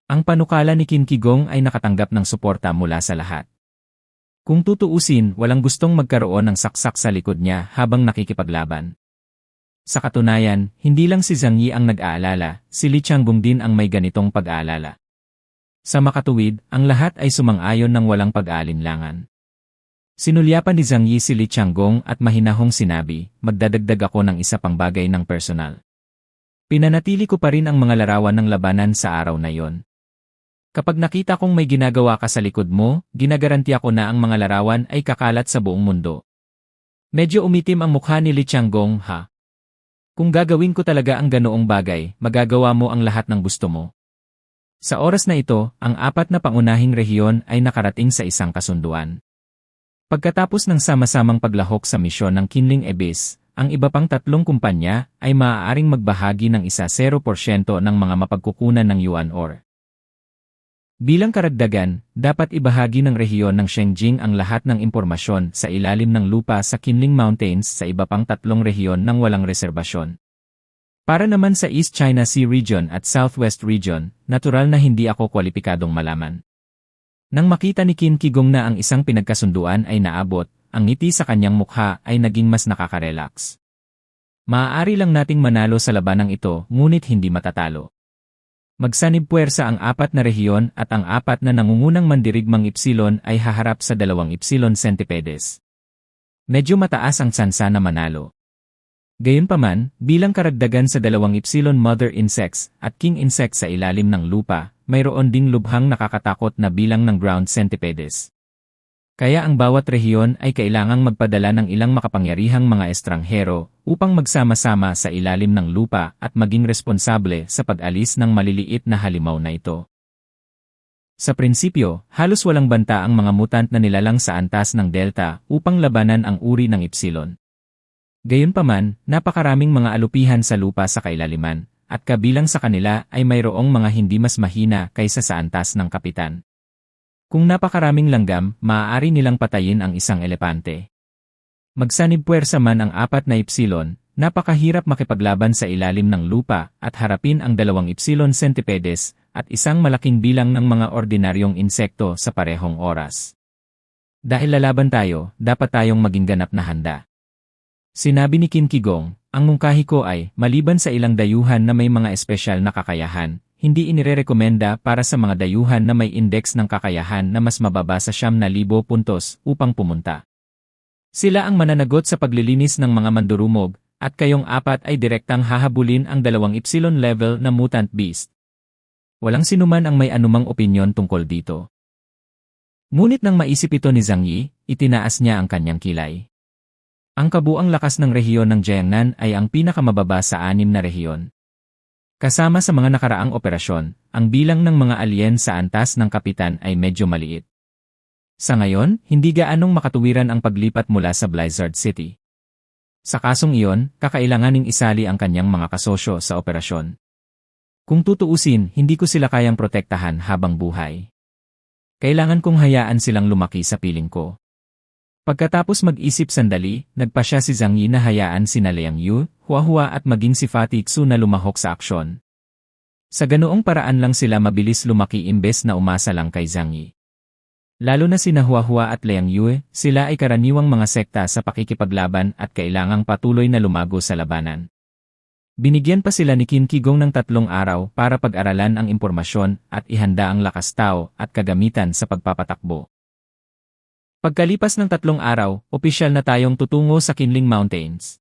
Ang panukala ni Qin Kigong ay nakatanggap ng suporta mula sa lahat. Kung tutuusin, walang gustong magkaroon ng saksak sa likod niya habang nakikipaglaban. Sa katunayan, hindi lang si Zhang Yi ang nag-aalala, si Li Changgong din ang may ganitong pag-aalala. Sa makatuwid, ang lahat ay sumang-ayon ng walang pag-aalinlangan. Sinulyapan ni Zhang Yi si Li Changgong at mahinahong sinabi, magdadagdag ako ng isa pang bagay ng personal. Pinanatili ko pa rin ang mga larawan ng labanan sa araw na yon. Kapag nakita kong may ginagawa ka sa likod mo, ginagarantiya ko na ang mga larawan ay kakalat sa buong mundo. Medyo umitim ang mukha ni Li Changgong, ha? Kung gagawin ko talaga ang ganoong bagay, magagawa mo ang lahat ng gusto mo. Sa oras na ito, ang apat na pangunahing rehiyon ay nakarating sa isang kasunduan. Pagkatapos ng sama-samang paglahok sa misyon ng Qinling Abyss, ang iba pang tatlong kumpanya ay maaaring magbahagi ng 0% ng mga mapagkukunan ng yuan ore. Bilang karagdagan, dapat ibahagi ng rehiyon ng Shengjing ang lahat ng impormasyon sa ilalim ng lupa sa Qinling Mountains sa iba pang tatlong rehiyon ng walang reserbasyon. Para naman sa East China Sea Region at Southwest Region, natural na hindi ako kwalipikadong malaman. Nang makita ni Qin Kigong na ang isang pinagkasunduan ay naabot, ang ngiti sa kanyang mukha ay naging mas nakaka-relax. Maaari lang nating manalo sa labanang ito, ngunit hindi matatalo. Magsanib puwersa ang apat na rehiyon at ang apat na nangungunang mandirigmang Ipsilon ay haharap sa 2 Ipsilon Centipedes. Medyo mataas ang tsansa na manalo. Gayunpaman, bilang karagdagan sa 2 Ipsilon Mother Insects at King Insect sa ilalim ng lupa, mayroon ding lubhang nakakatakot na bilang ng Ground Centipedes. Kaya ang bawat rehiyon ay kailangang magpadala ng ilang makapangyarihang mga estranghero upang magsama-sama sa ilalim ng lupa at maging responsable sa pag-alis ng maliliit na halimaw na ito. Sa prinsipyo, halos walang banta ang mga mutant na nilalang sa antas ng Delta upang labanan ang uri ng Ipsilon. Gayunpaman, napakaraming mga alupihan sa lupa sa kailaliman, at kabilang sa kanila ay mayroong mga hindi mas mahina kaysa sa antas ng kapitan. Kung napakaraming langgam, maaari nilang patayin ang isang elepante. Magsanib puwersa man ang apat na Ipsilon, napakahirap makipaglaban sa ilalim ng lupa at harapin ang 2 Ipsilon Centipedes at isang malaking bilang ng mga ordinaryong insekto sa parehong oras. Dahil lalaban tayo, dapat tayong maging ganap na handa. Sinabi ni Qin Kigong, ang mungkahi ko ay, maliban sa ilang dayuhan na may mga espesyal na kakayahan, hindi inirerekomenda para sa mga dayuhan na may index ng kakayahan na mas mababa sa 9,000 puntos upang pumunta. Sila ang mananagot sa paglilinis ng mga mandurumog, at kayong apat ay direktang hahabulin ang 2 Ipsilon level na mutant beast. Walang sinuman ang may anumang opinyon tungkol dito. Ngunit nang maisip ito ni Zhang Yi, itinaas niya ang kanyang kilay. Ang kabuang lakas ng rehiyon ng Jiangnan ay ang pinakamababa sa 6 na rehiyon. Kasama sa mga nakaraang operasyon, ang bilang ng mga alien sa antas ng kapitan ay medyo maliit. Sa ngayon, hindi gaanong makatuwiran ang paglipat mula sa Blizzard City. Sa kasong iyon, kakailanganing isali ang kanyang mga kasosyo sa operasyon. Kung tutuusin, hindi ko sila kayang protektahan habang buhay. Kailangan kong hayaan silang lumaki sa piling ko. Pagkatapos mag-isip sandali, nagpasya si Zhang Yi na hayaan sina Liang Yu, Huahua at maging si Fatih Xu na lumahok sa aksyon. Sa ganoong paraan lang sila mabilis lumaki imbes na umasa lang kay Zhang Yi. Lalo na sina Huahua at Liang Yu, sila ay karaniwang mga sekta sa pakikipaglaban at kailangang patuloy na lumago sa labanan. Binigyan pa sila ni Qin Kigong ng 3 araw para pag-aralan ang impormasyon at ihanda ang lakas tao at kagamitan sa pagpapatakbo. Pagkalipas ng 3 araw, opisyal na tayong tutungo sa Qinling Mountains.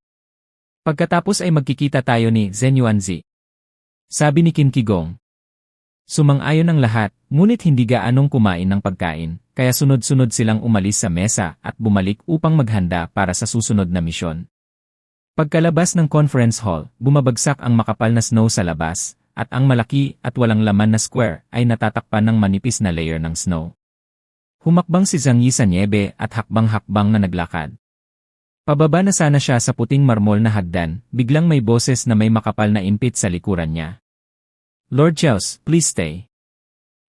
Pagkatapos ay magkikita tayo ni Zhen Yuanzi. Sabi ni Qin Kigong. Sumang-ayon ang lahat, ngunit hindi gaanong kumain ng pagkain, kaya sunod-sunod silang umalis sa mesa at bumalik upang maghanda para sa susunod na misyon. Pagkalabas ng conference hall, bumabagsak ang makapal na snow sa labas, at ang malaki at walang laman na square ay natatakpan ng manipis na layer ng snow. Humakbang si Zhang Yi sa niebe at hakbang-hakbang na naglakad. Pababa na sana siya sa puting marmol na hagdan, biglang may boses na may makapal na impit sa likuran niya. Lord Chaos, please stay.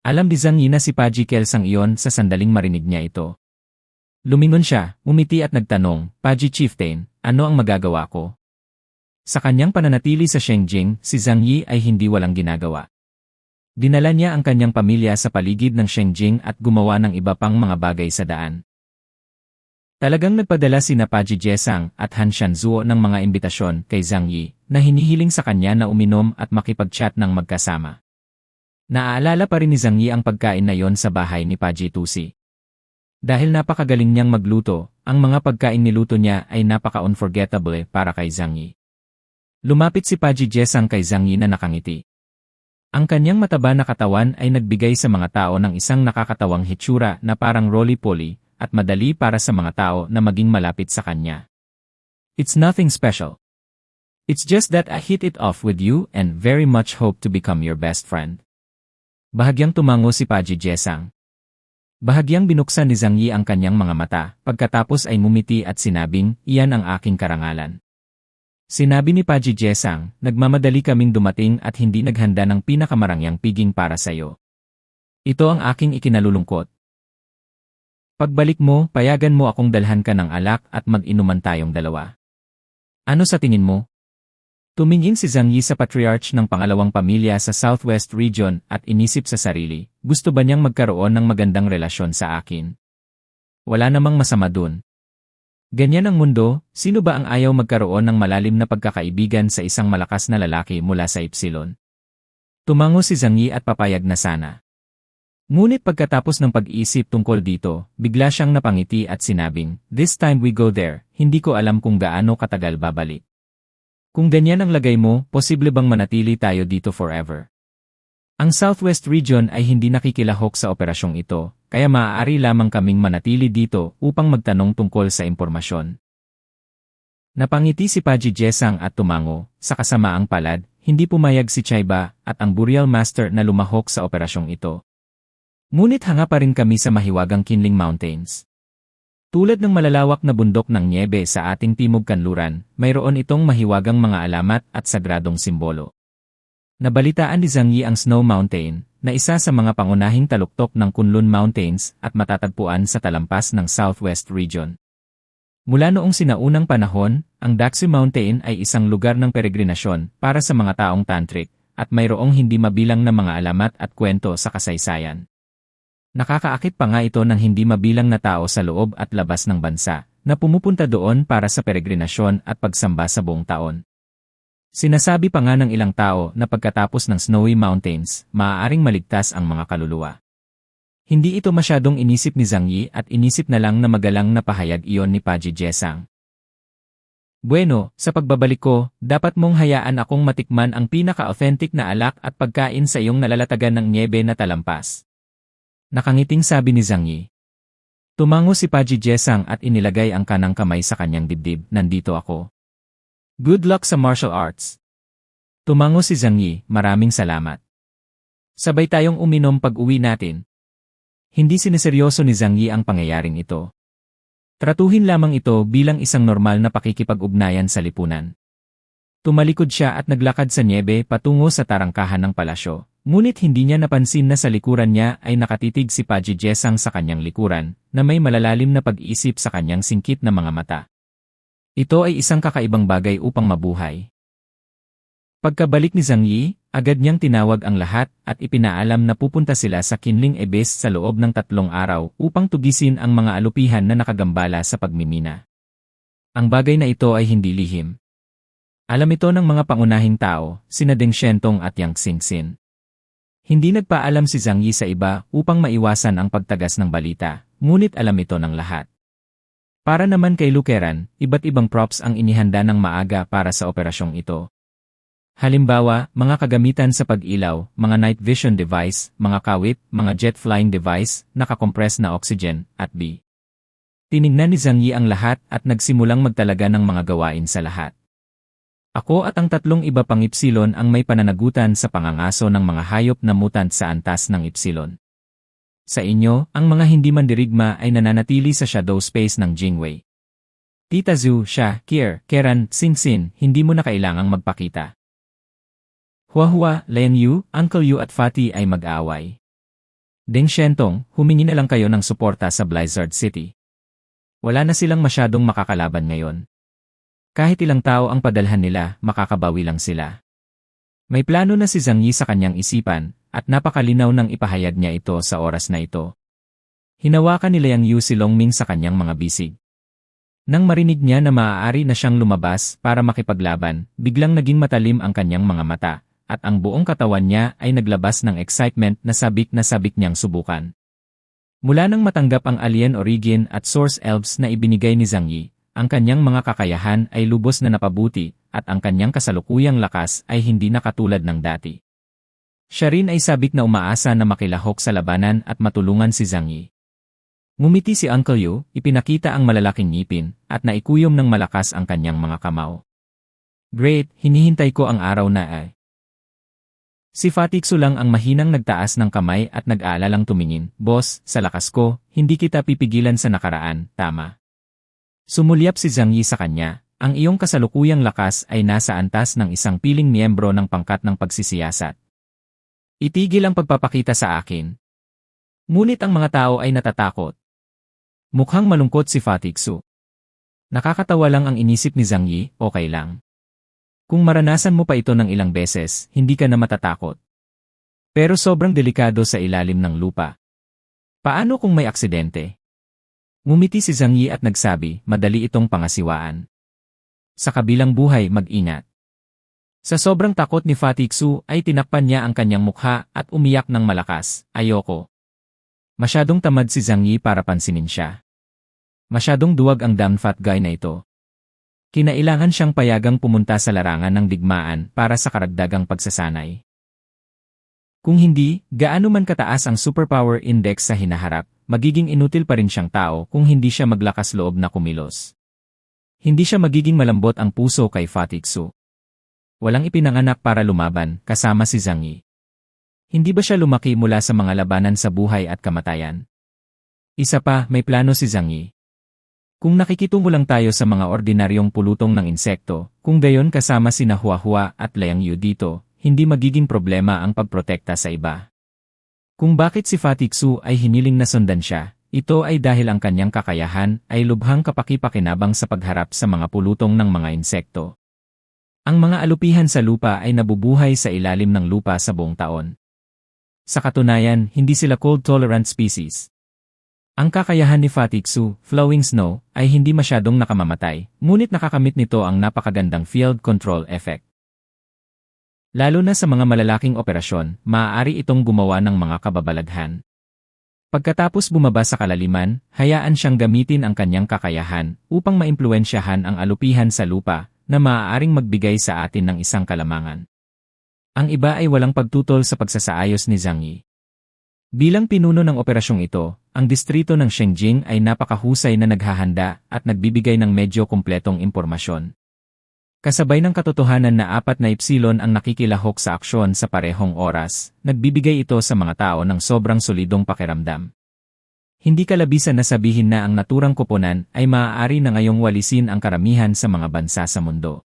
Alam ni Zhang Yi na si Paji Kelsang iyon sa sandaling marinig niya ito. Lumingon siya, umiti at nagtanong, Paji Chieftain, ano ang magagawa ko? Sa kanyang pananatili sa Shengjing, si Zhang Yi ay hindi walang ginagawa. Dinala niya ang kanyang pamilya sa paligid ng Shengjing at gumawa ng iba pang mga bagay sa daan. Talagang nagpadala sina Paji Jesang at Han Shanzuo ng mga imbitasyon kay Zhang Yi na hinihiling sa kanya na uminom at makipag-chat ng magkasama. Naaalala pa rin ni Zhang Yi ang pagkain na yon sa bahay ni Paji Tusi. Dahil napakagaling niyang magluto, ang mga pagkain niluto niya ay napaka-unforgettable para kay Zhang Yi. Lumapit si Paji Jesang kay Zhang Yi na nakangiti. Ang kanyang mataba na katawan ay nagbigay sa mga tao ng isang nakakatawang hitsura na parang roly-poly at madali para sa mga tao na maging malapit sa kanya. It's nothing special. It's just that I hit it off with you and very much hope to become your best friend. Bahagyang tumango si Paji Jesang. Bahagyang binuksan ni Zhang Yi ang kanyang mga mata, pagkatapos ay mumiti at sinabing, iyan ang aking karangalan. Sinabi ni Paji Jesang, nagmamadali kaming dumating at hindi naghanda ng pinakamarangyang piging para sayo. Ito ang aking ikinalulungkot. Pagbalik mo, payagan mo akong dalhan ka ng alak at mag-inuman tayong dalawa. Ano sa tingin mo? Tumingin si Zhang Yi sa patriarch ng pangalawang pamilya sa Southwest Region at inisip sa sarili, gusto ba niyang magkaroon ng magandang relasyon sa akin? Wala namang masama dun. Ganyan ang mundo, sino ba ang ayaw magkaroon ng malalim na pagkakaibigan sa isang malakas na lalaki mula sa Ipsilon? Tumango si Zhang Yi at papayag na sana. Ngunit pagkatapos ng pag-iisip tungkol dito, bigla siyang napangiti at sinabing, this time we go there, hindi ko alam kung gaano katagal babalik. Kung ganyan ang lagay mo, posible bang manatili tayo dito forever? Ang Southwest Region ay hindi nakikilahok sa operasyong ito, kaya maaari lamang kaming manatili dito upang magtanong tungkol sa impormasyon. Napangiti si Paji Jesang at tumango, sa kasamaang palad, hindi pumayag si Chaiba at ang Burial Master na lumahok sa operasyong ito. Ngunit hanga pa rin kami sa mahiwagang Qinling Mountains. Tulad ng malalawak na bundok ng nyebe sa ating timog kanluran, mayroon itong mahiwagang mga alamat at sagradong simbolo. Nabalitaan ni Zhang Yi ang Snow Mountain, na isa sa mga pangunahing taluktok ng Kunlun Mountains at matatagpuan sa talampas ng Southwest Region. Mula noong sinaunang panahon, ang Daksu Mountain ay isang lugar ng peregrinasyon para sa mga taong tantric, at mayroong hindi mabilang na mga alamat at kwento sa kasaysayan. Nakakaakit pa nga ito ng hindi mabilang na tao sa loob at labas ng bansa, na pumupunta doon para sa peregrinasyon at pagsamba sa buong taon. Sinasabi pa nga ng ilang tao na pagkatapos ng Snowy Mountains, maaaring maligtas ang mga kaluluwa. Hindi ito masyadong inisip ni Zhang Yi at inisip na lang na magalang na pahayag iyon ni Paji Jesang. Bueno, sa pagbabalik ko, dapat mong hayaan akong matikman ang pinaka-authentic na alak at pagkain sa iyong nalalatagan ng nyebe na talampas. Nakangiting sabi ni Zhang Yi. Tumango si Paji Jesang at inilagay ang kanang kamay sa kanyang dibdib, nandito ako. Good luck sa martial arts. Tumango si Zhang Yi, maraming salamat. Sabay tayong uminom pag-uwi natin. Hindi sineseryoso ni Zhang Yi ang pangyayaring ito. Tratuhin lamang ito bilang isang normal na pakikipag-ugnayan sa lipunan. Tumalikod siya at naglakad sa nyebe patungo sa tarangkahan ng palasyo. Ngunit hindi niya napansin na sa likuran niya ay nakatitig si Paji Jesang sa kanyang likuran, na may malalalim na pag-iisip sa kanyang singkit na mga mata. Ito ay isang kakaibang bagay upang mabuhay. Pagkabalik ni Zhang Yi, agad niyang tinawag ang lahat at ipinaalam na pupunta sila sa Qinling Abyss sa loob ng 3 araw upang tugisin ang mga alupihan na nakagambala sa pagmimina. Ang bagay na ito ay hindi lihim. Alam ito ng mga pangunahing tao, sina Deng Shentong at Yang Xingxin. Hindi nagpaalam si Zhang Yi sa iba upang maiwasan ang pagtagas ng balita, ngunit alam ito ng lahat. Para naman kay Lukeran, iba't ibang props ang inihanda ng maaga para sa operasyong ito. Halimbawa, mga kagamitan sa pag-ilaw, mga night vision device, mga kawit, mga jet flying device, nakakompress na oxygen, at B. Tinignan ni Zhang Yi ang lahat at nagsimulang magtalaga ng mga gawain sa lahat. Ako at ang 3 iba pang Ipsilon ang may pananagutan sa pangangaso ng mga hayop na mutant sa antas ng Ipsilon. Sa inyo, ang mga hindi mandirigma ay nananatili sa shadow space ng Jingwei. Tita Zhu, Xia, Kier, Keran, Xingxin, hindi mo na kailangang magpakita. Huahua, Len Yu, Uncle Yu at Fatty ay mag-aaway. Deng Shentong, humingi na lang kayo ng suporta sa Blizzard City. Wala na silang masyadong makakalaban ngayon. Kahit ilang tao ang padalhan nila, makakabawi lang sila. May plano na si Zhang Yi sa kanyang isipan, at napakalinaw nang ipahayag niya ito sa oras na ito. Hinawakan ni Liang Yu si Longming sa kanyang mga bisig. Nang marinig niya na maaari na siyang lumabas para makipaglaban, biglang naging matalim ang kanyang mga mata, at ang buong katawan niya ay naglabas ng excitement na sabik niyang subukan. Mula nang matanggap ang Alien Origin at Source Elves na ibinigay ni Zhang Yi, ang kanyang mga kakayahan ay lubos na napabuti, at ang kanyang kasalukuyang lakas ay hindi na katulad ng dati. Siya rin ay sabik na umaasa na makilahok sa labanan at matulungan si Zhang Yi. Ngumiti si Uncle Yu, ipinakita ang malalaking ngipin, at naikuyom ng malakas ang kanyang mga kamao. Great, hinihintay ko ang araw na ay. Si Fatixu lang ang mahinang nagtaas ng kamay at nag-aalalang tumingin, Boss, sa lakas ko, hindi kita pipigilan sa nakaraan, tama. Sumulyap si Zhang Yi sa kanya, ang iyong kasalukuyang lakas ay nasa antas ng isang piling miyembro ng pangkat ng pagsisiyasat. Itigil ang pagpapakita sa akin. Ngunit ang mga tao ay natatakot. Mukhang malungkot si Fatixu. Nakakatawa lang ang inisip ni Zhang Yi, okay lang. Kung maranasan mo pa ito ng ilang beses, hindi ka na matatakot. Pero sobrang delikado sa ilalim ng lupa. Paano kung may aksidente? Ngumiti si Zhang Yi at nagsabi, madali itong pangasiwaan. Sa kabilang buhay, mag-ingat. Sa sobrang takot ni Fatixu ay tinakpan niya ang kanyang mukha at umiyak ng malakas, ayoko. Masyadong tamad si Zhang Yi para pansinin siya. Masyadong duwag ang damn fat guy na ito. Kinailangan siyang payagang pumunta sa larangan ng digmaan para sa karagdagang pagsasanay. Kung hindi, gaano man kataas ang superpower index sa hinaharap, magiging inutil pa rin siyang tao kung hindi siya maglakas loob na kumilos. Hindi siya magiging malambot ang puso kay Fatixu. Walang ipinanganak para lumaban, kasama si Zhang Yi. Hindi ba siya lumaki mula sa mga labanan sa buhay at kamatayan? Isa pa, may plano si Zhang Yi. Kung nakikitungo lang tayo sa mga ordinaryong pulutong ng insekto, kung gayon kasama sina Huahua at Liang Yu dito, hindi magiging problema ang pagprotekta sa iba. Kung bakit si Fatixu ay hiniling na sundan siya, ito ay dahil ang kanyang kakayahan ay lubhang kapaki-pakinabang sa pagharap sa mga pulutong ng mga insekto. Ang mga alupihan sa lupa ay nabubuhay sa ilalim ng lupa sa buong taon. Sa katunayan, hindi sila cold-tolerant species. Ang kakayahan ni Fatixu, Flowing Snow, ay hindi masyadong nakamamatay, ngunit nakakamit nito ang napakagandang field control effect. Lalo na sa mga malalaking operasyon, maaari itong gumawa ng mga kababalaghan. Pagkatapos bumaba sa kalaliman, hayaan siyang gamitin ang kanyang kakayahan upang maimpluwensyahan ang alupihan sa lupa na maaaring magbigay sa atin ng isang kalamangan. Ang iba ay walang pagtutol sa pagsasaayos ni Zhang Yi. Bilang pinuno ng operasyong ito, ang distrito ng Shengjing ay napakahusay na naghahanda at nagbibigay ng medyo kumpletong impormasyon. Kasabay ng katotohanan na 4 na ipsilon ang nakikilahok sa aksyon sa parehong oras, nagbibigay ito sa mga tao ng sobrang solidong pakiramdam. Hindi kalabisan na sabihin na ang naturang koponan ay maaari na ngayong walisin ang karamihan sa mga bansa sa mundo.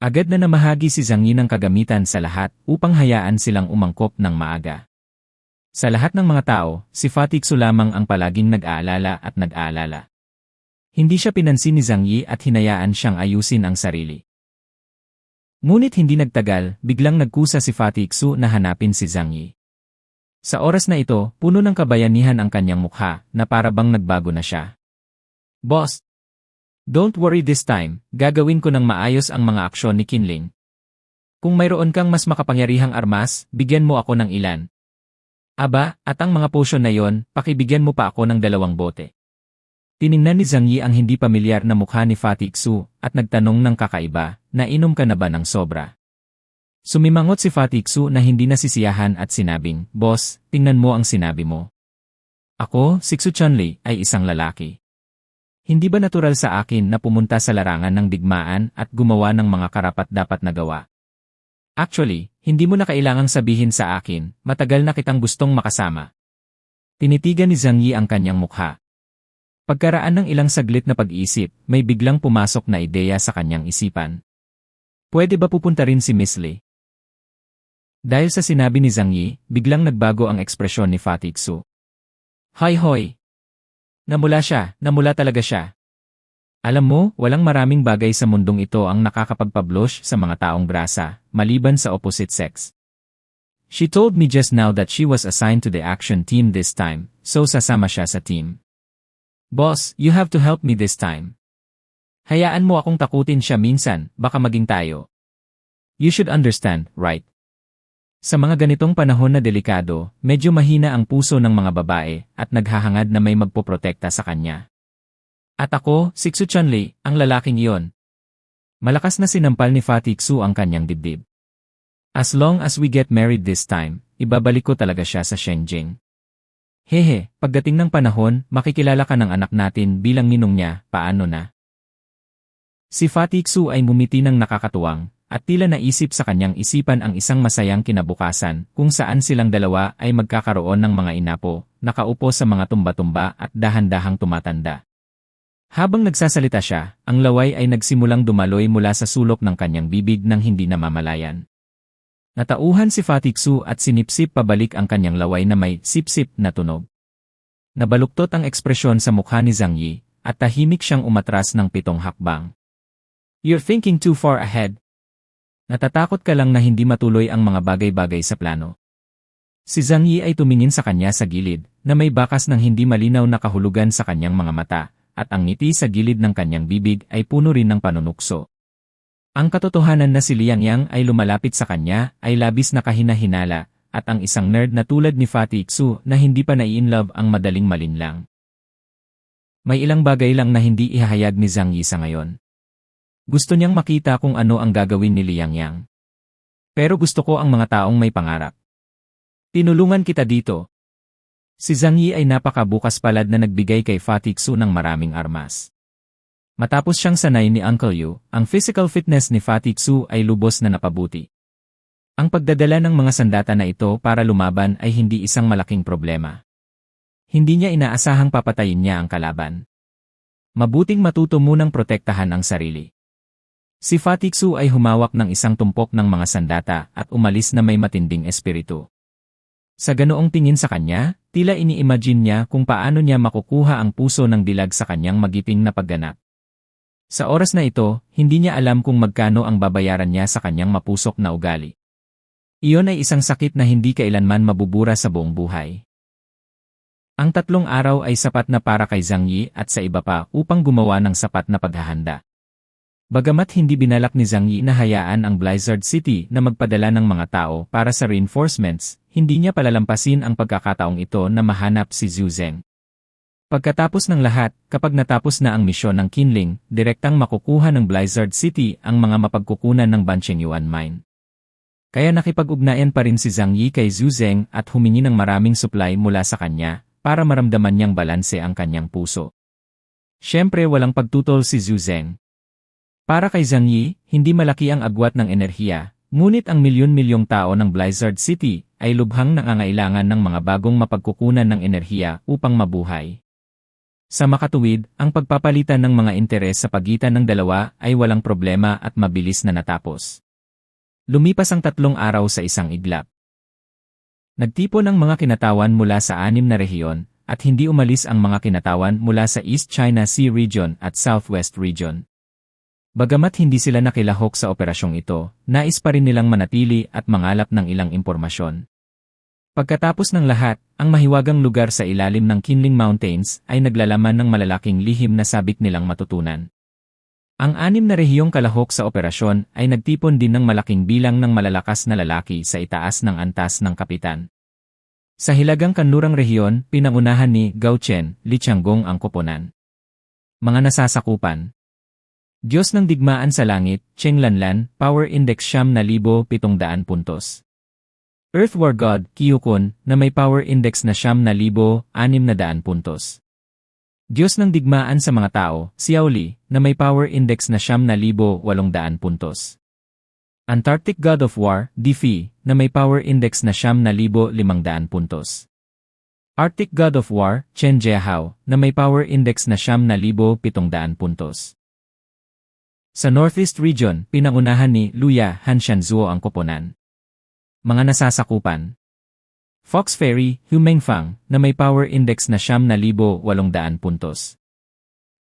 Agad na namahagi si Zhang Yi ng kagamitan sa lahat upang hayaan silang umangkop ng maaga. Sa lahat ng mga tao, si Fatixu lamang ang palaging nag-aalala at nag-aalala. Hindi siya pinansin ni Zhang Yi at hinayaan siyang ayusin ang sarili. Ngunit hindi nagtagal, biglang nagkusa si Fatixu na hanapin si Zhang Yi. Sa oras na ito, puno ng kabayanihan ang kanyang mukha, na parabang nagbago na siya. Boss! Don't worry this time, gagawin ko ng maayos ang mga aksyon ni Qinling. Kung mayroon kang mas makapangyarihang armas, bigyan mo ako ng ilan. Aba, at ang mga potion na yon, pakibigyan mo pa ako ng 2 bote. Tiningnan ni Zhang Yi ang hindi pamilyar na mukha ni Fatixu at nagtanong ng kakaiba, nainom ka na ba ng sobra? Sumimangot si Fatixu na hindi nasisiyahan at sinabing, Boss, tingnan mo ang sinabi mo. Ako, si Xu Chunli, ay isang lalaki. Hindi ba natural sa akin na pumunta sa larangan ng digmaan at gumawa ng mga karapat-dapat na gawa? Actually, hindi mo na kailangang sabihin sa akin, matagal na kitang gustong makasama. Tinitigan ni Zhang Yi ang kanyang mukha. Pagkaraan ng ilang saglit na pag-iisip, may biglang pumasok na ideya sa kanyang isipan. Pwede ba pupunta rin si Miss Li? Dahil sa sinabi ni Zhang Yi, biglang nagbago ang ekspresyon ni Fatixu. Hoy hoy! Namula talaga siya. Alam mo, walang maraming bagay sa mundong ito ang nakakapagpablush sa mga taong grasa, maliban sa opposite sex. She told me just now that she was assigned to the action team this time, so sasama siya sa team. Boss, you have to help me this time. Hayaan mo akong takutin siya minsan, baka maging tayo. You should understand, right? Sa mga ganitong panahon na delikado, medyo mahina ang puso ng mga babae at naghahangad na may magpoprotekta sa kanya. At ako, si Xu Chunli, ang lalaking iyon. Malakas na sinampal ni Fatih Xu ang kanyang dibdib. As long as we get married this time, ibabalik ko talaga siya sa Shenjing. Hehe, pagdating ng panahon, makikilala ka ng anak natin bilang ninong niya, paano na? Si Fatih Xu ay ngumiti ng nakakatuwang, at tila naisip sa kanyang isipan ang isang masayang kinabukasan kung saan silang dalawa ay magkakaroon ng mga inapo, nakaupo sa mga tumba-tumba at dahan-dahang tumatanda. Habang nagsasalita siya, ang laway ay nagsimulang dumaloy mula sa sulok ng kanyang bibig nang hindi namamalayan. Natauhan si Fatih Xu at sinipsip pabalik ang kanyang laway na may sip-sip na tunog. Nabaluktot ang ekspresyon sa mukha ni Zhang Yi, at tahimik siyang umatras ng 7 hakbang. You're thinking too far ahead. Natatakot ka lang na hindi matuloy ang mga bagay-bagay sa plano. Si Zhang Yi ay tumingin sa kanya sa gilid, na may bakas ng hindi malinaw na kahulugan sa kanyang mga mata, at ang ngiti sa gilid ng kanyang bibig ay puno rin ng panunukso. Ang katotohanan na si Liang Yang ay lumalapit sa kanya ay labis na kahina-hinala, at ang isang nerd na tulad ni Fatih Xu na hindi pa nai-inlove ang madaling malinlang. May ilang bagay lang na hindi ihahayag ni Zhang Yi sa ngayon. Gusto niyang makita kung ano ang gagawin ni Liang Yang. Pero gusto ko ang mga taong may pangarap. Tinulungan kita dito. Si Zhang Yi ay napakabukas palad na nagbigay kay Fatih Xu ng maraming armas. Matapos siyang sanay ni Uncle Yu, ang physical fitness ni Fatih Xu ay lubos na napabuti. Ang pagdadala ng mga sandata na ito para lumaban ay hindi isang malaking problema. Hindi niya inaasahang papatayin niya ang kalaban. Mabuting matuto munang protektahan ang sarili. Si Fatih Xu ay humawak ng isang tumpok ng mga sandata at umalis na may matinding espiritu. Sa ganoong tingin sa kanya, tila ini-imagine niya kung paano niya makukuha ang puso ng dilag sa kanyang magiping na pagganap. Sa oras na ito, hindi niya alam kung magkano ang babayaran niya sa kanyang mapusok na ugali. Iyon ay isang sakit na hindi kailanman mabubura sa buong buhay. Ang 3 araw ay sapat na para kay Zhang Yi at sa iba pa upang gumawa ng sapat na paghahanda. Bagamat hindi binalak ni Zhang Yi na hayaan ang Blizzard City na magpadala ng mga tao para sa reinforcements, hindi niya palalampasin ang pagkakataong ito na mahanap si Zhu Zeng. Pagkatapos ng lahat, kapag natapos na ang misyon ng Qinling, direktang makukuha ng Blizzard City ang mga mapagkukunan ng Banqingyuan Mine. Kaya nakipag-ugnayan pa rin si Zhang Yi kay Zhu Zeng at humingi ng maraming supply mula sa kanya para maramdaman niyang balanse ang kanyang puso. Siyempre walang pagtutol si Zhu Zeng. Para kay Zhang Yi, hindi malaki ang agwat ng enerhiya, ngunit ang milyon-milyong tao ng Blizzard City ay lubhang nangangailangan ng mga bagong mapagkukunan ng enerhiya upang mabuhay. Sa makatuwid, ang pagpapalitan ng mga interes sa pagitan ng dalawa ay walang problema at mabilis na natapos. Lumipas ang 3 araw sa isang iglap. Nagtipon ang mga kinatawan mula sa 6 na rehiyon, at hindi umalis ang mga kinatawan mula sa East China Sea Region at Southwest Region. Bagamat hindi sila nakilahok sa operasyong ito, nais pa rin nilang manatili at mangalap ng ilang impormasyon. Pagkatapos ng lahat, ang mahiwagang lugar sa ilalim ng Qinling Mountains ay naglalaman ng malalaking lihim na sabik nilang matutunan. Ang 6 na rehiyong kalahok sa operasyon ay nagtipon din ng malaking bilang ng malalakas na lalaki sa itaas ng antas ng kapitan. Sa hilagang kanlurang rehiyon, pinangunahan ni Gao Chen, Li Changgong ang koponan. Mga nasasakupan. Diyos ng digmaan sa langit, Cheng Lanlan, Power Index 7,700 puntos. Earth War God, Kyukun, na may Power Index na 7,600 puntos. Diyos ng digmaan sa mga tao, Xiao Li, na may Power Index na 7,800 puntos. Antarctic God of War, Di Fi, na may Power Index na 7,500 puntos. Arctic God of War, Chen Jiahao, na may Power Index na 7,700 puntos. Sa Northeast Region, pinangunahan ni Luya Han Shanzuo ang koponan. Mga nasasakupan. Fox Ferry, Hu Mengfang, na may Power Index na 7,800 puntos.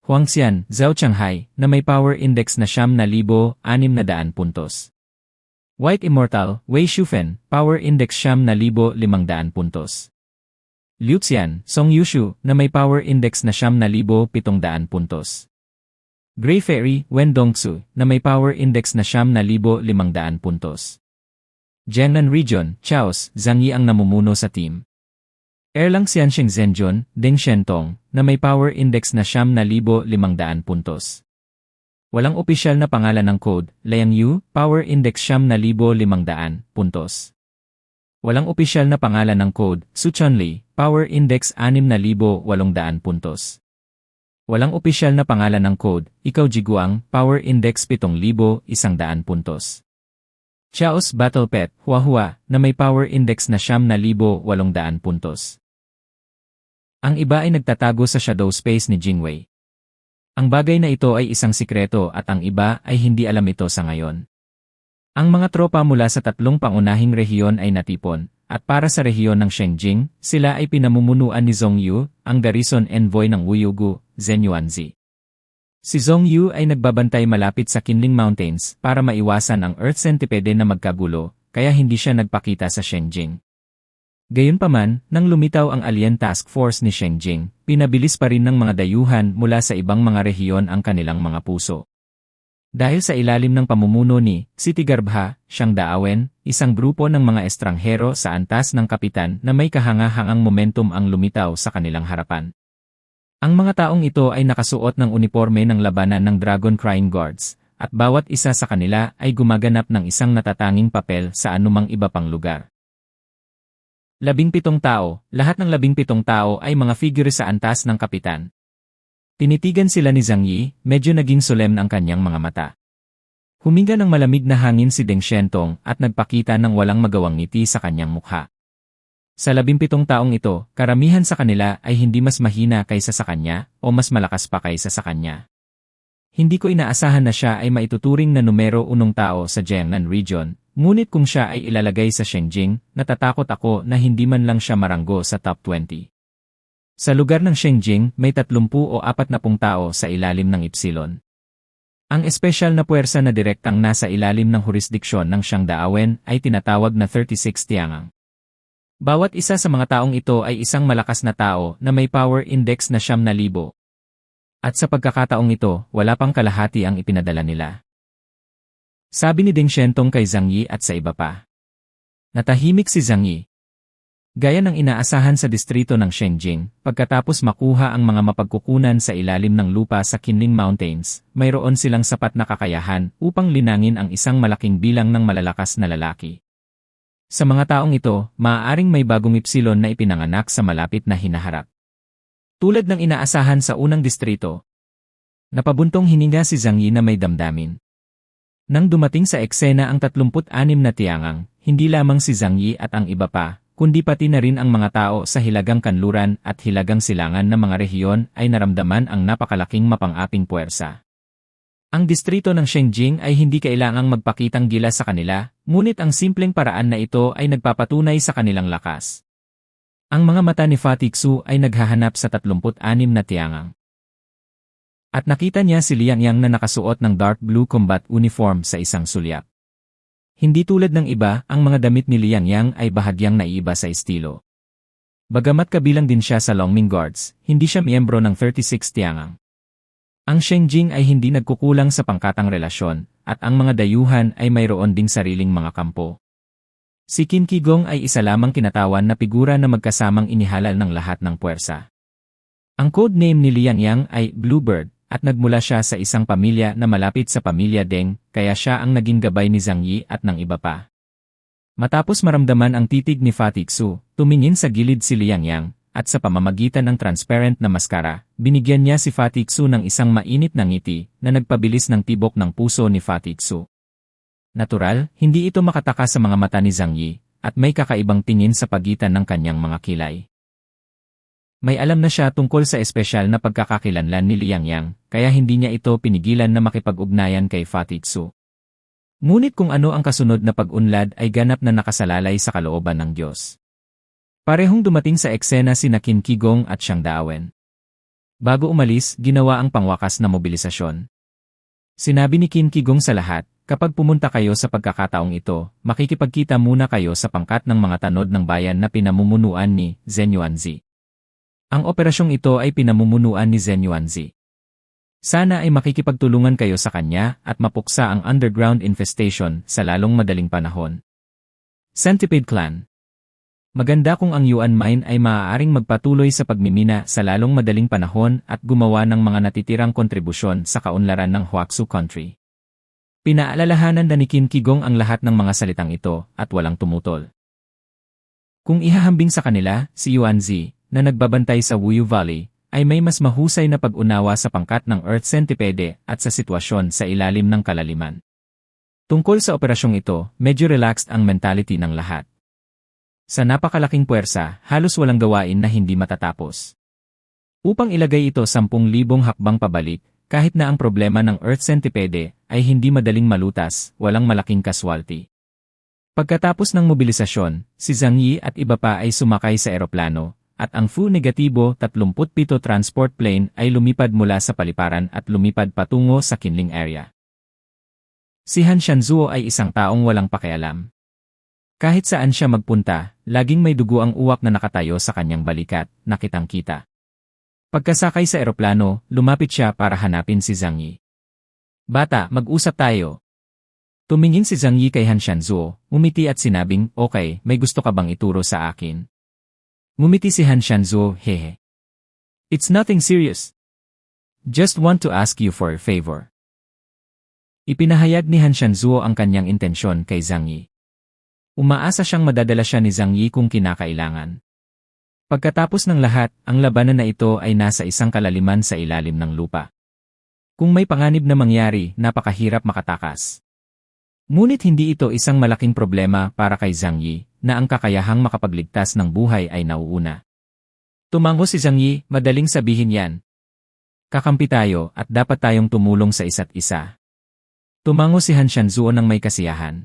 Huangxian, Zhao Changhai, na may Power Index na 7,600 puntos. White Immortal, Wei Shufen, Power Index 500 puntos. Liu Xian, Song Yushu, na may Power Index na 5,700 puntos. Grey Fairy, Wen Dongxu, na may Power Index na 5,500 puntos. Jiangnan Region, Chaos, Zhang Yi ang namumuno sa team. Erlang Xianxing Zhenjun, Deng Shentong, na may Power Index na 5,500 puntos. Walang opisyal na pangalan ng code, Liang Yu, Power Index 5,500 puntos. Walang opisyal na pangalan ng code, Su Chunli, Power Index 6,800 puntos. Walang opisyal na pangalan ng code, Ikaw Jiguang, Power Index 7,100 puntos. Chaos Battle Pet, Huahua, na may Power Index na 5,800 puntos. Ang iba ay nagtatago sa shadow space ni Jingwei. Ang bagay na ito ay isang sikreto at ang iba ay hindi alam ito sa ngayon. Ang mga tropa mula sa 3 pangunahing rehiyon ay natipon, at para sa rehiyon ng Shengjing, sila ay pinamumunuan ni Zhong Yu, ang garrison envoy ng Wuyugu, Zhen Yuanzi. Si Zhong Yu ay nagbabantay malapit sa Qinling Mountains para maiwasan ang Earth Centipede na magkagulo, kaya hindi siya nagpakita sa Shengjing. Gayunpaman, nang lumitaw ang Alien Task Force ni Shengjing, pinabilis pa rin ng mga dayuhan mula sa ibang mga rehiyon ang kanilang mga puso. Dahil sa ilalim ng pamumuno ni Sitigarbha, Xiang Daawen, isang grupo ng mga estranghero sa antas ng kapitan na may kahangahangang momentum ang lumitaw sa kanilang harapan. Ang mga taong ito ay nakasuot ng uniforme ng labanan ng Dragon Crying Guards, at bawat isa sa kanila ay gumaganap ng isang natatanging papel sa anumang iba pang lugar. 17 tao, lahat ng 17 tao ay mga figure sa antas ng kapitan. Tinitigan sila ni Zhang Yi, medyo naging solemn ang kanyang mga mata. Huminga ng malamig na hangin si Deng Shentong at nagpakita ng walang magawang ngiti sa kanyang mukha. Sa 17 taong ito, karamihan sa kanila ay hindi mas mahina kaysa sa kanya o mas malakas pa kaysa sa kanya. Hindi ko inaasahan na siya ay maituturing na numero 1 tao sa Jiangnan Region. Ngunit kung siya ay ilalagay sa Shengjing, natatakot ako na hindi man lang siya maranggo sa top 20. Sa lugar ng Shengjing, may 30 o 40 tao sa ilalim ng Ipsilon. Ang espesyal na puwersa na direktang nasa ilalim ng jurisdiksyon ng Xiang Daawen ay tinatawag na 36 Tiangang. Bawat isa sa mga taong ito ay isang malakas na tao na may power index na 5,000. At sa pagkakataong ito, wala pang kalahati ang ipinadala nila. Sabi ni Deng Shentong kay Zhang Yi at sa iba pa. Natahimik si Zhang Yi. Gaya ng inaasahan sa distrito ng Shengjing, pagkatapos makuha ang mga mapagkukunan sa ilalim ng lupa sa Qinling Mountains, mayroon silang sapat na kakayahan upang linangin ang isang malaking bilang ng malalakas na lalaki. Sa mga taong ito, maaaring may bagong Ipsilon na ipinanganak sa malapit na hinaharap. Tulad ng inaasahan sa unang distrito, napabuntong hininga si Zhang Yi na may damdamin. Nang dumating sa eksena ang 36 na tiangang, hindi lamang si Zhang Yi at ang iba pa, kundi pati na rin ang mga tao sa hilagang kanluran at hilagang silangan ng mga rehiyon ay naramdaman ang napakalaking mapang-aping puwersa. Ang distrito ng Shengjing ay hindi kailangang magpakitang gila sa kanila, ngunit ang simpleng paraan na ito ay nagpapatunay sa kanilang lakas. Ang mga mata ni Fa Tixu ay naghahanap sa 36 na tiangang. At nakita niya si Liang Yang na nakasuot ng dark blue combat uniform sa isang sulyak. Hindi tulad ng iba, ang mga damit ni Liang Yang ay bahagyang naiiba sa estilo. Bagamat kabilang din siya sa Longming Guards, hindi siya miyembro ng 36 Tiangang. Ang Shengjing ay hindi nagkukulang sa pangkatang relasyon, at ang mga dayuhan ay mayroon ding sariling mga kampo. Si Qin Qigong ay isa lamang kinatawan na figura na magkasamang inihalal ng lahat ng puwersa. Ang code name ni Liang Yang ay Bluebird, at nagmula siya sa isang pamilya na malapit sa pamilya Deng, kaya siya ang naging gabay ni Zhang Yi at ng iba pa. Matapos maramdaman ang titig ni Fa Tixu, tumingin sa gilid si Liang Yang, at sa pamamagitan ng transparent na maskara, binigyan niya si Fa Tixu ng isang mainit na ngiti na nagpabilis ng tibok ng puso ni Fa Tixu. Natural, hindi ito makataka sa mga mata ni Zhang Yi, at may kakaibang tingin sa pagitan ng kanyang mga kilay. May alam na siya tungkol sa espesyal na pagkakakilanlan ni Liang Yang, kaya hindi niya ito pinigilan na makipag-ugnayan kay Fa Tixu. Ngunit kung ano ang kasunod na pag-unlad ay ganap na nakasalalay sa kalooban ng Diyos. Parehong dumating sa eksena sina Qin Qigong at Xiang Daawen. Bago umalis, ginawa ang pangwakas na mobilisasyon. Sinabi ni Qin Qigong sa lahat, kapag pumunta kayo sa pagkakataong ito, makikipagkita muna kayo sa pangkat ng mga tanod ng bayan na pinamumunuan ni Zhen Yuanzi. Ang operasyong ito ay pinamumunuan ni Zhen Yuanzi. Sana ay makikipagtulungan kayo sa kanya at mapuksa ang underground infestation sa lalong madaling panahon. Centipede Clan. Maganda kung ang Yuan Mine ay maaaring magpatuloy sa pagmimina sa lalong madaling panahon at gumawa ng mga natitirang kontribusyon sa kaunlaran ng Huaxu Country. Pinaalalahanan na ni Qin Qigong ang lahat ng mga salitang ito at walang tumutol. Kung ihahambing sa kanila, si Yuanzi, na nagbabantay sa Wuyu Valley, ay may mas mahusay na pag-unawa sa pangkat ng Earth Centipede at sa sitwasyon sa ilalim ng kalaliman. Tungkol sa operasyong ito, medyo relaxed ang mentality ng lahat. Sa napakalaking puwersa, halos walang gawain na hindi matatapos. Upang ilagay ito 10,000 hakbang pabalik, kahit na ang problema ng Earth Centipede ay hindi madaling malutas, walang malaking casualty. Pagkatapos ng mobilisasyon, si Zhang Yi at iba pa ay sumakay sa eroplano, at ang Fu-37 transport plane ay lumipad mula sa paliparan at lumipad patungo sa Qinling area. Si Han Shanzuo ay isang taong walang pakialam. Kahit saan siya magpunta, laging may dugo ang uwak na nakatayo sa kanyang balikat, nakitang-kita. Pagkasakay sa eroplano, lumapit siya para hanapin si Zhang Yi. "Bata, mag-usap tayo." Tumingin si Zhang Yi kay Han Shanzuo, umiti at sinabing, "Okay, may gusto ka bang ituro sa akin?" Ngumiti si Han Shanzuo, "Hehe. It's nothing serious. Just want to ask you for a favor." Ipinahayag ni Han Shanzuo ang kanyang intensyon kay Zhang Yi. Umaasa siyang madadala siya ni Zhang Yi kung kinakailangan. Pagkatapos ng lahat, ang labanan na ito ay nasa isang kalaliman sa ilalim ng lupa. Kung may panganib na mangyari, napakahirap makatakas. Ngunit hindi ito isang malaking problema para kay Zhang Yi, na ang kakayahang makapagligtas ng buhay ay nauuna. Tumango si Zhang Yi, "Madaling sabihin yan. Kakampi tayo at dapat tayong tumulong sa isa't isa." Tumango si Han Shanzuo ng may kasiyahan.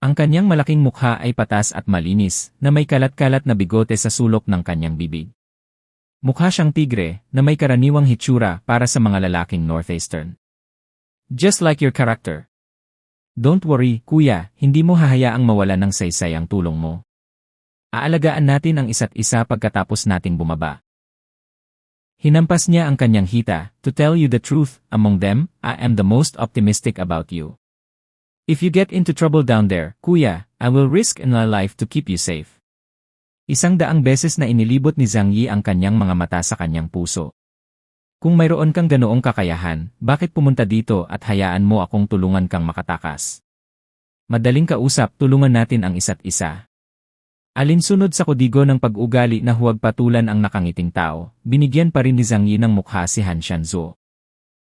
Ang kanyang malaking mukha ay patas at malinis, na may kalat-kalat na bigote sa sulok ng kanyang bibig. Mukha siyang tigre, na may karaniwang hitsura para sa mga lalaking Northeastern. "Just like your character. Don't worry, kuya, hindi mo hahayaang mawala ng saysay ang tulong mo. Aalagaan natin ang isa't isa pagkatapos nating bumaba." Hinampas niya ang kanyang hita. "To tell you the truth, among them, I am the most optimistic about you. If you get into trouble down there, kuya, I will risk my life to keep you safe." 100 beses na inilibot ni Zhang Yi ang kanyang mga mata sa kanyang puso. "Kung mayroon kang ganoong kakayahan, bakit pumunta dito at hayaan mo akong tulungan kang makatakas? Madaling kausap, tulungan natin ang isa't isa." Alinsunod sa kodigo ng pag-ugali na huwag patulan ang nakangiting tao, binigyan pa rin ni Zhang Yi ng mukha si Han Shanzuo.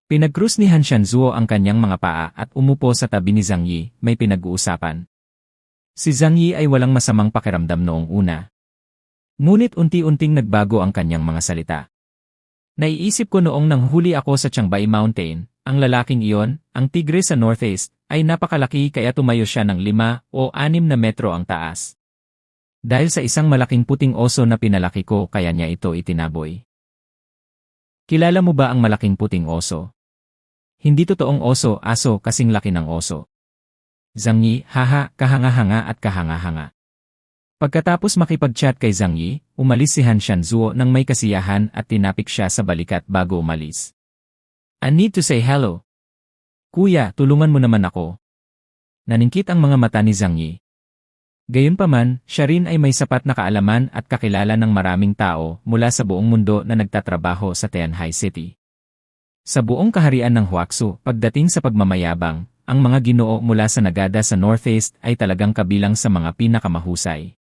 Pinagkrus ni Han Shanzuo ang kanyang mga paa at umupo sa tabi ni Zhang Yi, may pinag-uusapan. Si Zhang Yi ay walang masamang pakiramdam noong una. Ngunit unti-unting nagbago ang kanyang mga salita. "Naiisip ko noong nanghuli ako sa Changbei Mountain, ang lalaking iyon, ang tigre sa Northeast, ay napakalaki kaya tumayo siya ng 5 o 6 na metro ang taas. Dahil sa isang malaking puting oso na pinalaki ko kaya niya ito itinaboy." Kilala mo ba ang malaking puting oso? Hindi totoong oso, aso kasing laki ng oso. Zhang Yi, haha, kahanga-hanga at kahanga-hanga. Pagkatapos makipag-chat kay Zhang Yi, umalis si Han Shanzuo ng may kasiyahan at tinapik siya sa balikat bago umalis. "I need to say hello. Kuya, tulungan mo naman ako." Naningkit ang mga mata ni Zhang Yi. Gayunpaman, siya rin ay may sapat na kaalaman at kakilala ng maraming tao mula sa buong mundo na nagtatrabaho sa Tianhai City. Sa buong kaharian ng Huaxu, pagdating sa pagmamayabang, ang mga ginoo mula sa Nagada sa Northeast ay talagang kabilang sa mga pinakamahusay.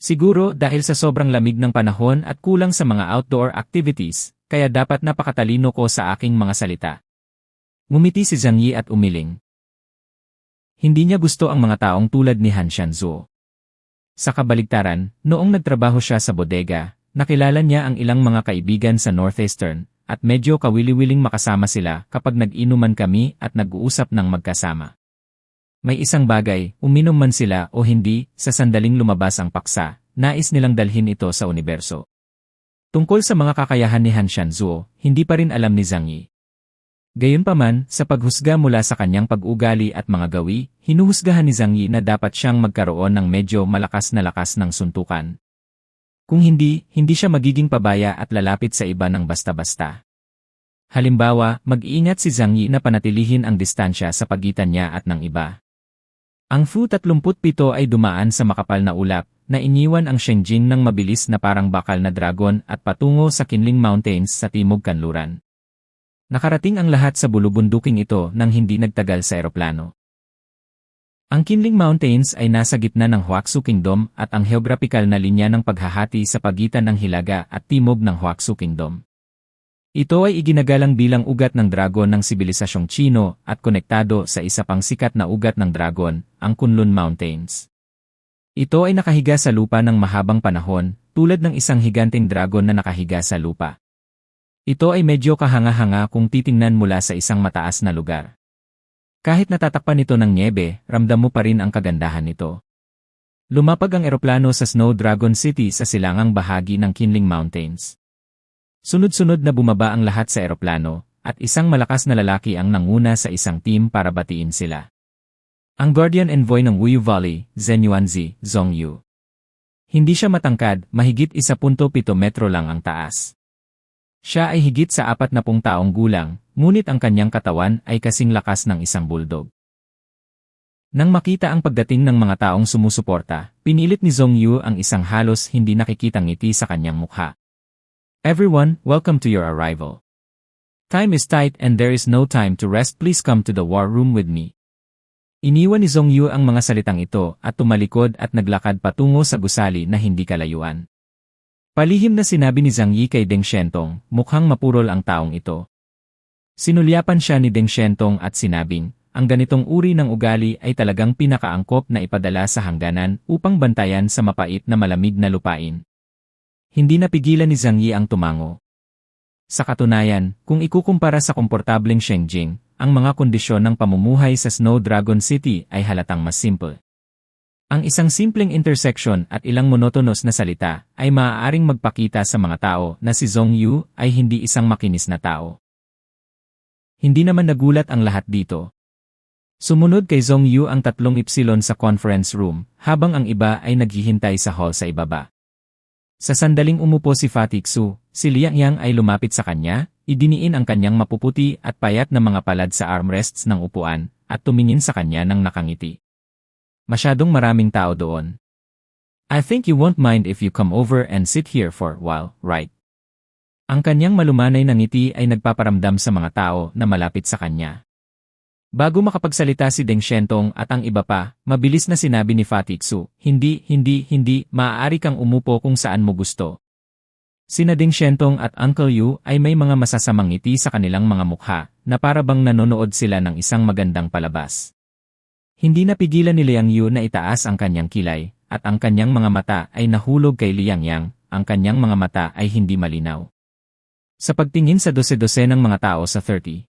Siguro dahil sa sobrang lamig ng panahon at kulang sa mga outdoor activities, kaya dapat napakatalino ko sa aking mga salita. Ngumiti si Zhang Yi at umiling. Hindi niya gusto ang mga taong tulad ni Han Shanzuo. Sa kabaligtaran, noong nagtrabaho siya sa bodega, nakilala niya ang ilang mga kaibigan sa Northeastern, at medyo kawili-wiling makasama sila kapag nag-inuman kami at nag-uusap ng magkasama. May isang bagay, uminom man sila o hindi, sa sandaling lumabas ang paksa, nais nilang dalhin ito sa universo. Tungkol sa mga kakayahan ni Han Shanzuo, hindi pa rin alam ni Zhang Yi. Gayunpaman, sa paghusga mula sa kanyang pag-ugali at mga gawi, hinuhusgahan ni Zhang Yi na dapat siyang magkaroon ng medyo malakas na lakas ng suntukan. Kung hindi, hindi siya magiging pabaya at lalapit sa iba ng basta-basta. Halimbawa, mag-iingat si Zhang Yi na panatilihin ang distansya sa pagitan niya at ng iba. Ang Fu-37 ay dumaan sa makapal na ulap, na iniwan ang Shenjing ng mabilis na parang bakal na dragon at patungo sa Qinling Mountains sa timog kanluran. Nakarating ang lahat sa bulubunduking ito nang hindi nagtagal sa eroplano. Ang Qinling Mountains ay nasa gitna ng Huaxu Kingdom at ang heograpikal na linya ng paghahati sa pagitan ng Hilaga at timog ng Huaxu Kingdom. Ito ay iginagalang bilang ugat ng dragon ng sibilisasyong Chino at konektado sa isa pang sikat na ugat ng dragon, ang Kunlun Mountains. Ito ay nakahiga sa lupa ng mahabang panahon, tulad ng isang higanting dragon na nakahiga sa lupa. Ito ay medyo kahanga-hanga kung titingnan mula sa isang mataas na lugar. Kahit natatakpan ito ng nyebe, ramdam mo pa rin ang kagandahan nito. Lumapag ang eroplano sa Snow Dragon City sa silangang bahagi ng Qinling Mountains. Sunod-sunod na bumaba ang lahat sa eroplano, at isang malakas na lalaki ang nanguna sa isang team para batiin sila. Ang Guardian Envoy ng Wuyu Valley, Zhen Yuanzi, Zhong Yu. Hindi siya matangkad, mahigit 1.7 metro lang ang taas. Siya ay higit sa 40 taong gulang, ngunit ang kanyang katawan ay kasing lakas ng isang bulldog. Nang makita ang pagdating ng mga taong sumusuporta, pinilit ni Zhong Yu ang isang halos hindi nakikitang ngiti sa kanyang mukha. Everyone, welcome to your arrival. Time is tight and there is no time to rest. Please come to the war room with me. Iniwan ni Zhong Yu ang mga salitang ito at tumalikod at naglakad patungo sa gusali na hindi kalayuan. Palihim na sinabi ni Zhang Yi kay Deng Shentong, mukhang mapurol ang taong ito. Sinulyapan siya ni Deng Shentong at sinabing, ang ganitong uri ng ugali ay talagang pinakaangkop na ipadala sa hangganan upang bantayan sa mapait na malamig na lupain. Hindi napigilan ni Zhang Yi ang tumango. Sa katunayan, kung ikukumpara sa komportableng Shenjing, ang mga kondisyon ng pamumuhay sa Snow Dragon City ay halatang mas simple. Ang isang simpleng intersection at ilang monotonos na salita ay maaaring magpakita sa mga tao na si Zhong Yu ay hindi isang makinis na tao. Hindi naman nagulat ang lahat dito. Sumunod kay Zhong Yu ang 3 Epsilon sa conference room, habang ang iba ay naghihintay sa hall sa ibaba. Sa sandaling umupo si Fatih Xu, si Liang Yang ay lumapit sa kanya, idiniin ang kanyang mapuputi at payat na mga palad sa armrests ng upuan, at tumingin sa kanya ng nakangiti. Masyadong maraming tao doon. I think you won't mind if you come over and sit here for a while, right? Ang kanyang malumanay na ngiti ay nagpaparamdam sa mga tao na malapit sa kanya. Bago makapagsalita si Deng Shentong at ang iba pa, mabilis na sinabi ni Fatih Xu, hindi, maaari kang umupo kung saan mo gusto. Sina Deng Shentong at Uncle Yu ay may mga masasamang ngiti sa kanilang mga mukha, na para bang nanonood sila ng isang magandang palabas. Hindi napigilan ni Liang Yu na itaas ang kanyang kilay, at ang kanyang mga mata ay nahulog kay Liang Yang, ang kanyang mga mata ay hindi malinaw. Sa pagtingin sa dose-dose ng mga tao sa 30,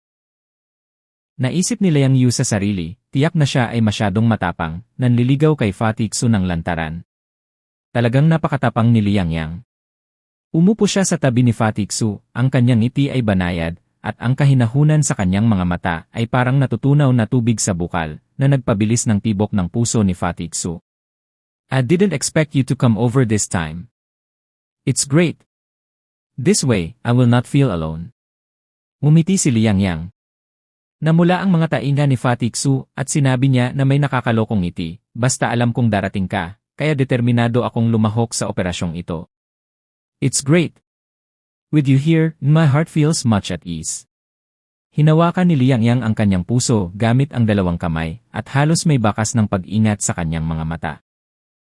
naisip ni Liang Yu sa sarili, tiyak na siya ay masyadong matapang, nanliligaw kay Fatih Xu ng lantaran. Talagang napakatapang ni Liang Yang. Umupo siya sa tabi ni Fatih Xu, ang kanyang ngiti ay banayad, at ang kahinahunan sa kanyang mga mata ay parang natutunaw na tubig sa bukal, na nagpabilis ng tibok ng puso ni Fatih Xu. I didn't expect you to come over this time. It's great. This way, I will not feel alone. Ngumiti si Liang Yang. Namula ang mga tainga ni Fatih Xu at sinabi niya na may nakakalokong ngiti, basta alam kong darating ka, kaya determinado akong lumahok sa operasyong ito. It's great. With you here, my heart feels much at ease. Hinawakan ni Liang Yang ang kanyang puso gamit ang 2 kamay at halos may bakas ng pag-ingat sa kanyang mga mata.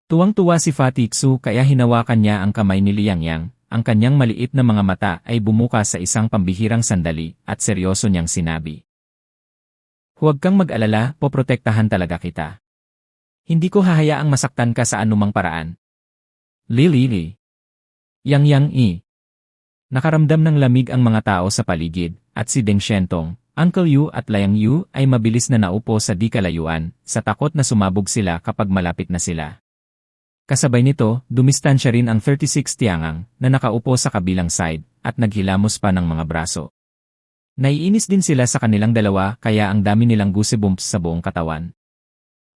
Tuwang-tuwa si Fatih Xu kaya hinawakan niya ang kamay ni Liang Yang, ang kanyang maliit na mga mata ay bumuka sa isang pambihirang sandali at seryoso niyang sinabi. Huwag kang mag-alala, poprotektahan talaga kita. Hindi ko hahayaang masaktan ka sa anumang paraan. Li. Yang. Nakaramdam ng lamig ang mga tao sa paligid, at si Deng Shentong, Uncle Yu at Liang Yu ay mabilis na naupo sa di kalayuan, sa takot na sumabog sila kapag malapit na sila. Kasabay nito, dumistansya rin ang 36 Tiangang na nakaupo sa kabilang side, at naghilamos pa ng mga braso. Naiinis din sila sa kanilang dalawa kaya ang dami nilang goosebumps sa buong katawan.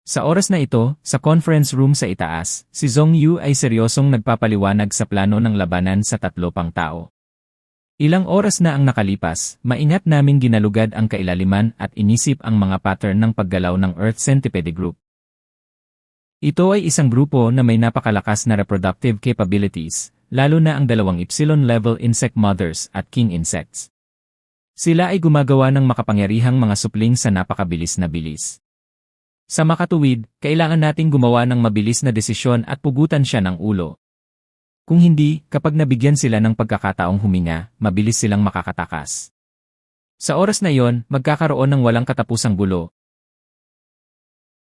Sa oras na ito, sa conference room sa itaas, si Zhong Yu ay seryosong nagpapaliwanag sa plano ng labanan sa 3 pang tao. Ilang oras na ang nakalipas, maingat naming ginalugad ang kailaliman at inisip ang mga pattern ng paggalaw ng Earth Centipede Group. Ito ay isang grupo na may napakalakas na reproductive capabilities, lalo na ang 2 Epsilon-level insect mothers at king insects. Sila ay gumagawa ng makapangyarihang mga supling sa napakabilis na bilis. Sa makatuwid, kailangan nating gumawa ng mabilis na desisyon at pugutan siya ng ulo. Kung hindi, kapag nabigyan sila ng pagkakataong huminga, mabilis silang makakatakas. Sa oras na iyon, magkakaroon ng walang katapusang gulo,